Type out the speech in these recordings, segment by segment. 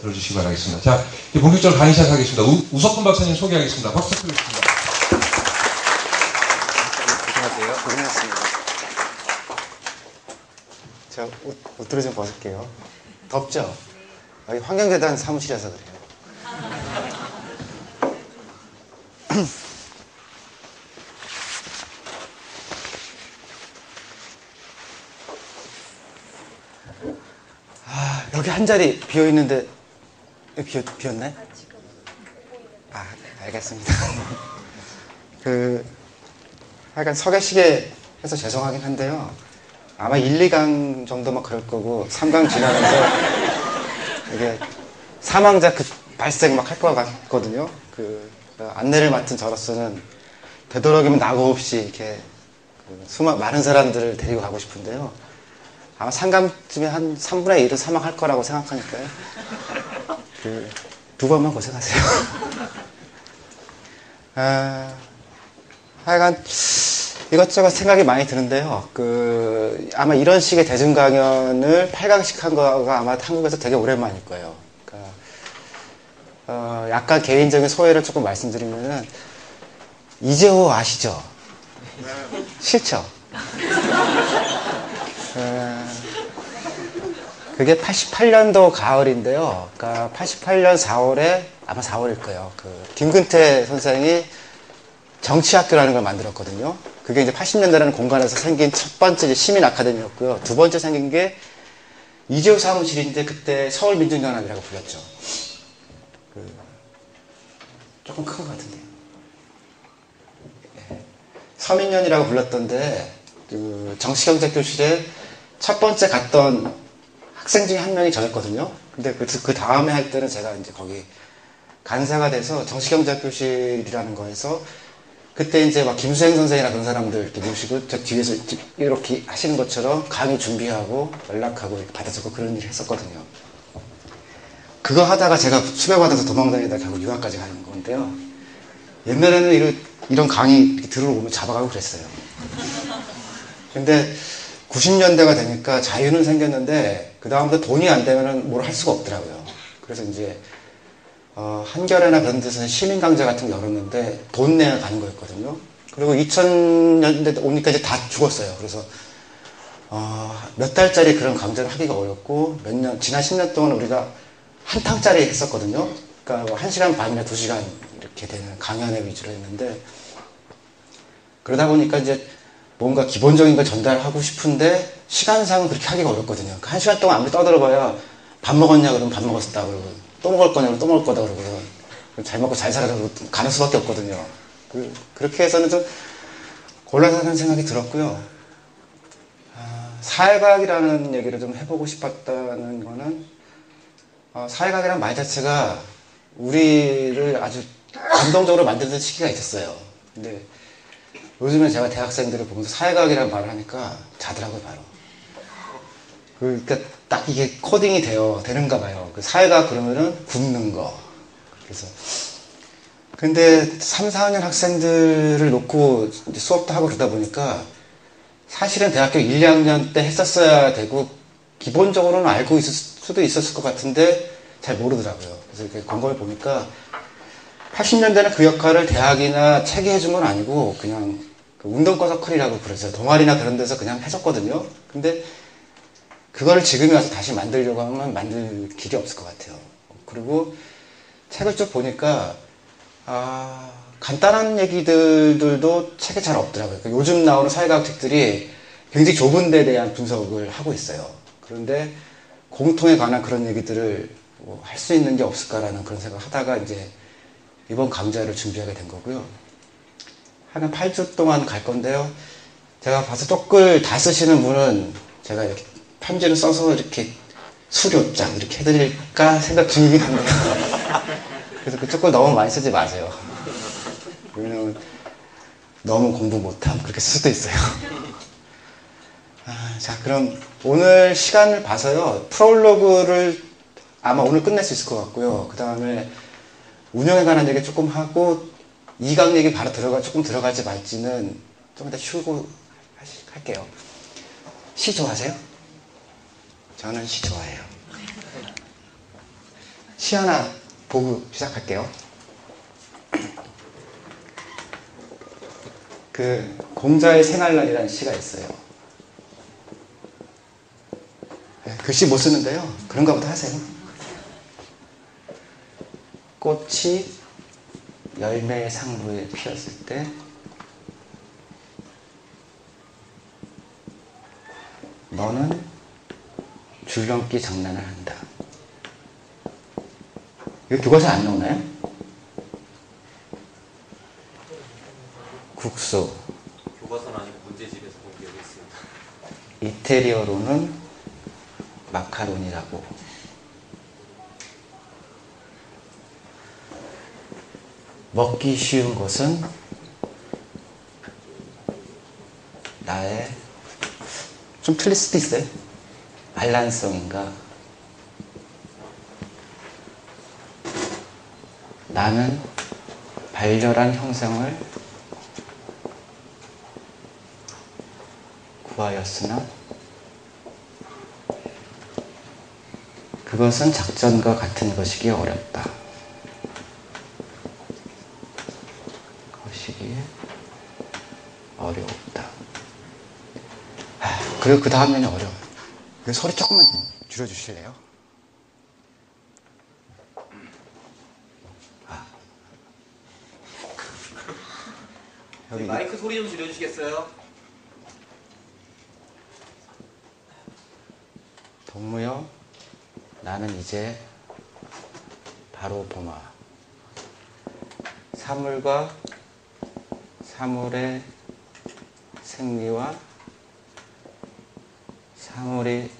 들어주시기 바라겠습니다. 자, 이제 본격적으로 강의 시작하겠습니다. 우석훈 박사님 소개하겠습니다. 박수 부탁드리겠습니다. 고생하세요. 고생하셨습니다. 제가 옷들을 좀 벗을게요. 덥죠? 여기 환경재단 사무실에서 그래요. 여기 한 자리 비어있는데 비었나요? 아, 알겠습니다. 약간 서 계시게 해서 죄송하긴 한데요. 아마 1, 2강 정도만 그럴 거고 3강 지나면서 이게 사망자 발생 막 할 것 같거든요. 안내를 맡은 저로서는 되도록이면 낙오 없이 이렇게 많은 사람들을 데리고 가고 싶은데요. 아마 3강쯤에 한 3분의 1은 사망할 거라고 생각하니까요. 두 번만 고생하세요. 하여간 이것저것 생각이 많이 드는데요. 아마 이런 식의 대중 강연을 8강씩 한 거가 아마 한국에서 되게 오랜만일 거예요. 약간 개인적인 소회를 조금 말씀드리면은 이재호 아시죠? 싫죠? 그게 88년도 가을인데요. 그러니까 88년 4월에 아마 4월일 거예요. 김근태 선생이 정치학교라는 걸 만들었거든요. 그게 이제 80년대라는 공간에서 생긴 첫 번째 시민 아카데미였고요. 두 번째 생긴 게 이재호 사무실인데 그때 서울민중연합이라고 불렸죠. 조금 큰 것 같은데요. 서민연이라고 불렀던데 정치경제교실에 첫 번째 갔던 학생 중에 한 명이 저였거든요. 근데 그 다음에 할 때는 제가 이제 거기 간사가 돼서 정치경제교실이라는 거에서 그때 이제 막 김수행 선생이나 그런 사람들 이렇게 모시고 저 뒤에서 이렇게 하시는 것처럼 강의 준비하고 연락하고 이렇게 받아주고 그런 일을 했었거든요. 그거 하다가 제가 수배받아서 도망다니다 결국 유학까지 가는 건데요. 옛날에는 이런 강의 이렇게 들어오면 잡아가고 그랬어요. 근데 90년대가 되니까 자유는 생겼는데 그 다음부터 돈이 안 되면 뭘 할 수가 없더라고요. 그래서 이제 한겨레나 그런 데서 시민강좌 같은 거 열었는데 돈 내야 가는 거였거든요. 그리고 2000년대 오니까 이제 다 죽었어요. 그래서 몇 달짜리 그런 강좌를 하기가 어렵고 지난 10년 동안 우리가 한 탕짜리 했었거든요. 그러니까 뭐 1시간 반이나 2시간 이렇게 되는 강연회 위주로 했는데 그러다 보니까 이제 뭔가 기본적인 걸 전달하고 싶은데 시간상은 그렇게 하기가 어렵거든요. 1시간 동안 아무리 떠들어봐야 밥 먹었냐 그러면 밥 먹었다 그러고 또 먹을 거냐 그러면 또 먹을 거다 그러고 잘 먹고 잘 살아 그러고 가는 수밖에 없거든요. 그렇게 해서는 좀 곤란하다는 생각이 들었고요. 사회과학이라는 얘기를 좀 해보고 싶었다는 거는 사회과학이라는 말 자체가 우리를 아주 감동적으로 만드는 시기가 있었어요. 근데 요즘에 제가 대학생들을 보면서 사회과학이라는 말을 하니까 자더라고요, 바로. 그러니까 딱 이게 코딩이 되는가 봐요. 사회과학 그러면은 굽는 거. 그래서. 근데 3, 4학년 학생들을 놓고 이제 수업도 하고 그러다 보니까 사실은 대학교 1, 2학년 때 했었어야 되고 기본적으로는 알고 있을 수도 있었을 것 같은데 잘 모르더라고요. 그래서 이렇게 곰곰이 보니까 80년대는 그 역할을 대학이나 책이 해준 건 아니고 그냥 운동과 서클이라고 그러죠. 동아리나 그런 데서 그냥 해줬거든요. 근데 그거를 지금에 와서 다시 만들려고 하면 만들 길이 없을 것 같아요. 그리고 책을 쭉 보니까 간단한 얘기들도 책에 잘 없더라고요. 그러니까 요즘 나오는 사회과학 책들이 굉장히 좁은 데에 대한 분석을 하고 있어요. 그런데 공통에 관한 그런 얘기들을 할 수 있는 게 없을까라는 그런 생각을 하다가 이제 이번 강좌를 준비하게 된 거고요. 한 8주 동안 갈 건데요. 제가 봐서 쪽글 다 쓰시는 분은 제가 이렇게 편지를 써서 이렇게 수료장 이렇게 해드릴까 생각 중이긴 한데 그래서 그 쪽글 너무 많이 쓰지 마세요. 왜냐면 너무 공부 못함 그렇게 쓸 수도 있어요. 자, 그럼 오늘 시간을 봐서요. 프롤로그를 아마 오늘 끝낼 수 있을 것 같고요. 그 다음에 운영에 관한 얘기 조금 하고 2강 얘기 바로 조금 들어갈지 말지는 좀 이따 쉬고 할게요. 시 좋아하세요? 저는 시 좋아해요. 시 하나 보고 시작할게요. 그 공자의 생활날이라는 시가 있어요. 네, 글씨 못 쓰는데요. 그런가 보다 하세요. 꽃이 열매의 상부에 피었을 때 너는 줄넘기 장난을 한다. 이거 교과서에 안 나오나요? 국수. 교과서는 아니고 문제집에서 본 기억이 있습니다. 이태리어로는 마카로니라고. 먹기 쉬운 것은 나의, 좀 틀릴 수도 있어요. 알란성인가? 나는 발열한 형상을 구하였으나 그것은 작전과 같은 것이기 어렵다. 것이기 어려웠다. 그리고 그 다음 면이 어려워요. 소리 조금만 줄여주실래요? 여기 마이크 소리 좀 줄여주시겠어요? 동무여, 나는 이제 바로 보마. 사물과 사물의 생리와 사물의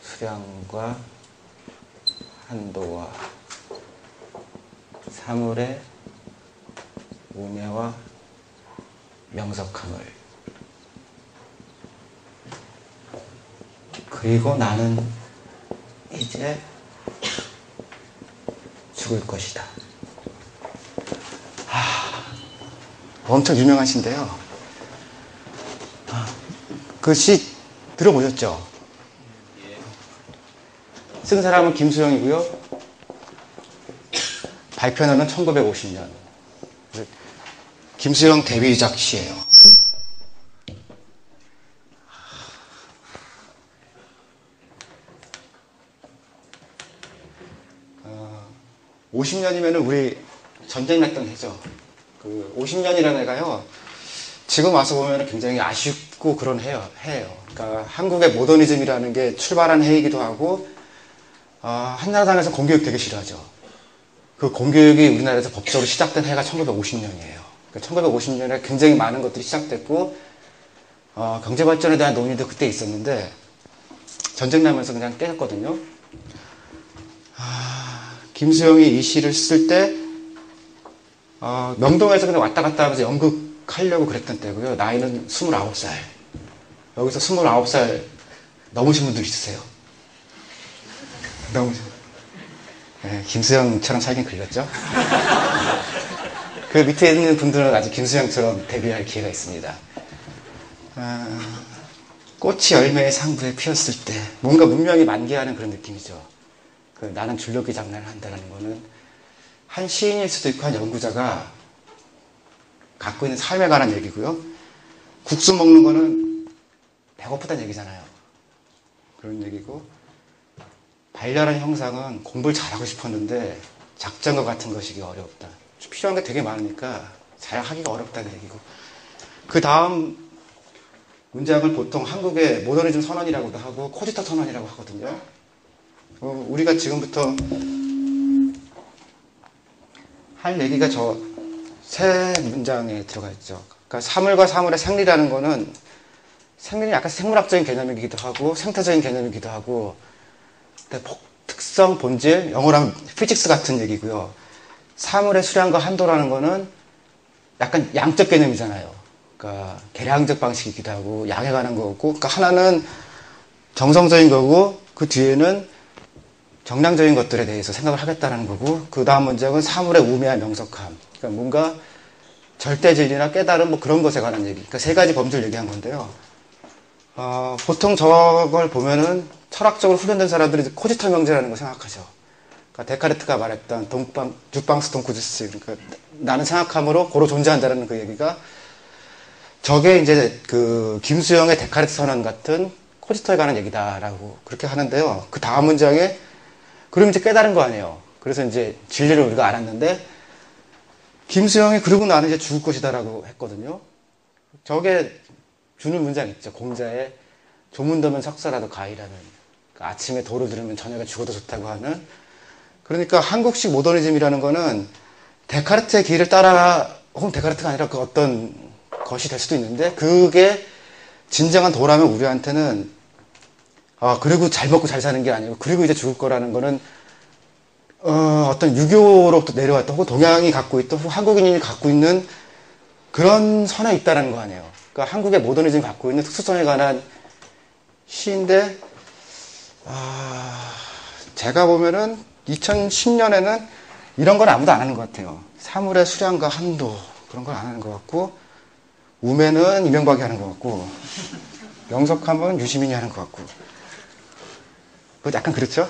수량과 한도와 사물의 우매와 명석함을, 그리고 나는 이제 죽을 것이다. 엄청 유명한 시인데요. 그 시 들어보셨죠? 쓴 사람은 김수영이고요. 발표는 1950년. 김수영 데뷔작 시예요. 50년이면 우리 전쟁 났던 해죠. 그 50년이라는 해가요. 지금 와서 보면 굉장히 아쉽고 그런 해예요. 그러니까 한국의 모더니즘이라는 게 출발한 해이기도 하고, 한나라당에서 공교육 되게 싫어하죠. 그 공교육이 우리나라에서 법적으로 시작된 해가 1950년이에요. 그러니까 1950년에 굉장히 많은 것들이 시작됐고, 경제발전에 대한 논의도 그때 있었는데, 전쟁 나면서 그냥 깨졌거든요. 김수영이 이 시를 쓸 때, 명동에서 그냥 왔다 갔다 하면서 연극하려고 그랬던 때고요. 나이는 29살. 여기서 29살 넘으신 분들 있으세요? 네, 김수영처럼 살긴 걸렸죠? 그 밑에 있는 분들은 아직 김수영처럼 데뷔할 기회가 있습니다. 꽃이 열매의 상부에 피었을 때 뭔가 문명이 만개하는 그런 느낌이죠. 나는 줄넘기 장난을 한다는 거는 한 시인일 수도 있고 한 연구자가 갖고 있는 삶에 관한 얘기고요. 국수 먹는 거는 배고프다는 얘기잖아요. 그런 얘기고, 발랄한 형상은 공부를 잘하고 싶었는데 작전과 같은 것이기 어렵다. 필요한 게 되게 많으니까 잘 하기가 어렵다는 얘기고, 그 다음 문장을 보통 한국의 모더니즘 선언이라고도 하고 코지터 선언이라고 하거든요. 우리가 지금부터 할 얘기가 저 세 문장에 들어가 있죠. 그러니까 사물과 사물의 생리라는 거는, 생리는 약간 생물학적인 개념이기도 하고 생태적인 개념이기도 하고, 특성, 본질, 영어랑 피직스 같은 얘기고요. 사물의 수량과 한도라는 거는 약간 양적 개념이잖아요. 그러니까 계량적 방식이기도 하고 양에 관한 거고, 그러니까 하나는 정성적인 거고 그 뒤에는 정량적인 것들에 대해서 생각을 하겠다는 거고, 그 다음 문장은 사물의 우매와 명석함. 그러니까 뭔가 절대 진리나 깨달음 뭐 그런 것에 관한 얘기. 그러니까 세 가지 범주를 얘기한 건데요. 보통 저걸 보면은 철학적으로 훈련된 사람들이 코지터 명제라는 거 생각하죠. 그러니까 데카르트가 말했던 듀팡스 동쿠즈스, 그러니까 나는 생각함으로 고로 존재한다라는 그 얘기가 저게 이제 그 김수영의 데카르트 선언 같은 코지터에 관한 얘기다라고 그렇게 하는데요. 그 다음 문장에 그럼 이제 깨달은 거 아니에요. 그래서 이제 진리를 우리가 알았는데 김수영이 그러고 나는 이제 죽을 것이다라고 했거든요. 저게 주는 문장 있죠. 공자의 조문더면 석사라도 가이라는, 그러니까 아침에 도를 들으면 저녁에 죽어도 좋다고 하는. 그러니까 한국식 모더니즘이라는 거는 데카르트의 길을 따라, 혹은 데카르트가 아니라 그 어떤 것이 될 수도 있는데 그게 진정한 도라면 우리한테는 그리고 잘 먹고 잘 사는 게 아니고 그리고 이제 죽을 거라는 거는 어떤 유교로부터 내려왔던 혹은 동양이 갖고 있던 혹은 한국인이 갖고 있는 그런 선에 있다는 거 아니에요. 그러니까 한국의 모더니즘이 갖고 있는 특수성에 관한 시인데 제가 보면은 2010년에는 이런 건 아무도 안 하는 것 같아요. 사물의 수량과 한도 그런 걸 안 하는 것 같고 우매는 이명박이 하는 것 같고 명석함은 유시민이 하는 것 같고 약간 그렇죠?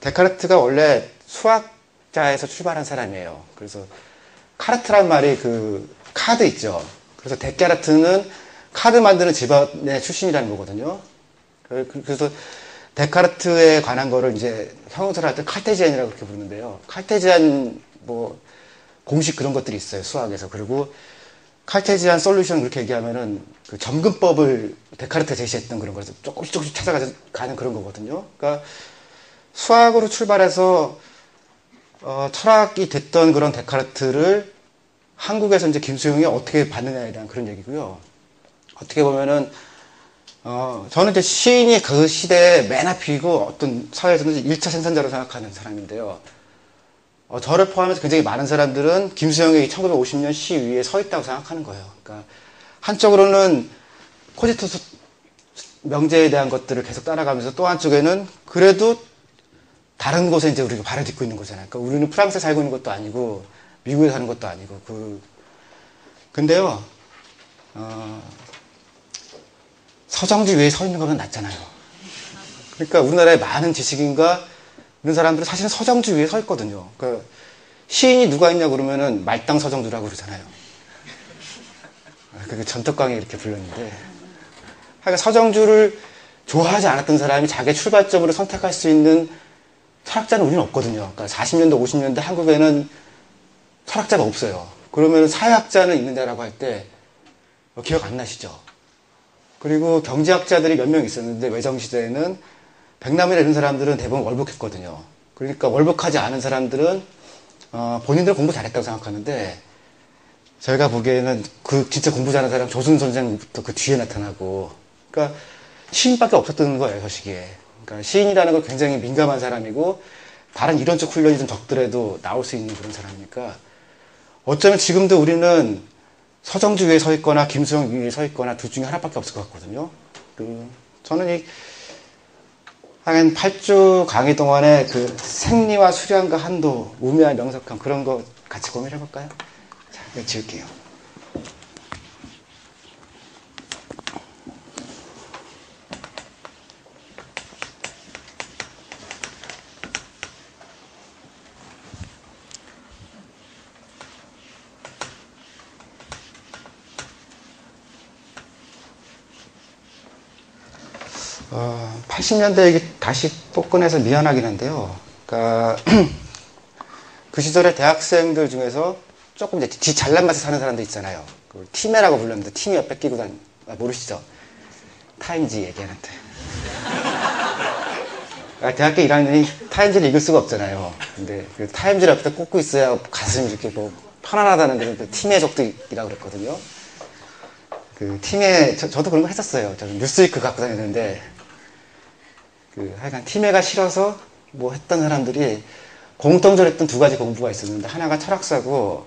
데카르트가 원래 수학자에서 출발한 사람이에요. 그래서 카르트란 말이 그 카드 있죠. 그래서 데카르트는 카드 만드는 집안의 출신이라는 거거든요. 그래서 데카르트에 관한 거를 이제 형용사를 할 때 칼테지안이라고 그렇게 부르는데요. 칼테지안 뭐 공식 그런 것들이 있어요. 수학에서. 그리고 칼테지안 솔루션 그렇게 얘기하면은 그 점근법을 데카르트가 제시했던 그런 거라서 조금씩 찾아가는 그런 거거든요. 그러니까 수학으로 출발해서 철학이 됐던 그런 데카르트를 한국에서 이제 김수영이 어떻게 봤느냐에 대한 그런 얘기고요. 어떻게 보면은 저는 이제 시인이 그 시대의 맨 앞이고 어떤 사회에서는 1차 생산자로 생각하는 사람인데요. 저를 포함해서 굉장히 많은 사람들은 김수영의 1950년 시 위에 서 있다고 생각하는 거예요. 그러니까 한쪽으로는 코지투스 명제에 대한 것들을 계속 따라가면서 또 한쪽에는 그래도 다른 곳에 이제 우리가 발을 딛고 있는 거잖아요. 그러니까 우리는 프랑스에 살고 있는 것도 아니고 미국에 사는 것도 아니고 근데요. 서정지 위에 서 있는 거는 낫잖아요. 그러니까 우리나라의 많은 지식인과 이런 사람들은 사실은 서정지 위에 서 있거든요. 그러니까 시인이 누가 있냐 그러면은 말당 서정주라고 그러잖아요. 그게 전덕광이 이렇게 불렀는데, 하여간 서정주를 좋아하지 않았던 사람이 자기 출발점으로 선택할 수 있는 철학자는 우리는 없거든요. 그러니까 40년대, 50년대 한국에는 철학자가 없어요. 그러면 사회학자는 있느냐라고 할 때 기억 안 나시죠? 그리고 경제학자들이 몇 명 있었는데 외정시대에는 백남이나 이런 사람들은 대부분 월북했거든요. 그러니까 월북하지 않은 사람들은 본인들 공부 잘했다고 생각하는데 저희가 보기에는 그 진짜 공부 잘하는 사람 조순 선생부터 그 뒤에 나타나고, 그러니까 시인밖에 없었던 거예요, 저 시기에. 그러니까 시인이라는 건 굉장히 민감한 사람이고 다른 이론적 훈련이 좀 적더라도 나올 수 있는 그런 사람이니까 어쩌면 지금도 우리는 서정주 위에 서 있거나 김수영 위에 서 있거나 둘 중에 하나밖에 없을 것 같거든요. 저는 한 8주 강의 동안에 그 생리와 수량과 한도, 우매와 명석함 그런 거 같이 고민해 볼까요? 자, 이거 지울게요. 어, 80년대 얘기 다시 또 꺼내서 미안하긴 한데요. 그러니까 그 시절에 대학생들 중에서 조금 이제 지 잘난 맛에 사는 사람들 있잖아요. 그 티메라고 불렀는데 티메 뺏기고 모르시죠? 타임지 얘기하는데. 대학교 1학년이 타임지를 읽을 수가 없잖아요. 근데 그 타임지를 앞에 꽂고 있어야 가슴이 이렇게 뭐 편안하다는 그런 티메족들이라고 그랬거든요. 그 티메, 저도 그런 거 했었어요. 저는 뉴스위크 갖고 다녔는데 하여간 티메가 싫어서 뭐 했던 사람들이 공통적으로 했던 두 가지 공부가 있었는데 하나가 철학사고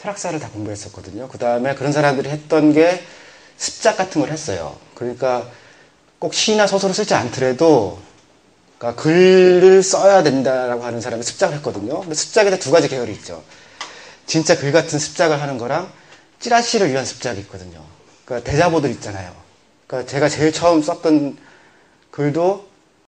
철학사를 다 공부했었거든요. 그 다음에 그런 사람들이 했던 게 습작 같은 걸 했어요. 그러니까 꼭 시나 소설을 쓰지 않더라도 그러니까 글을 써야 된다라고 하는 사람이 습작을 했거든요. 근데 습작에도 두 가지 계열이 있죠. 진짜 글 같은 습작을 하는 거랑 찌라시를 위한 습작이 있거든요. 그러니까 대자보들 있잖아요. 그러니까 제가 제일 처음 썼던 글도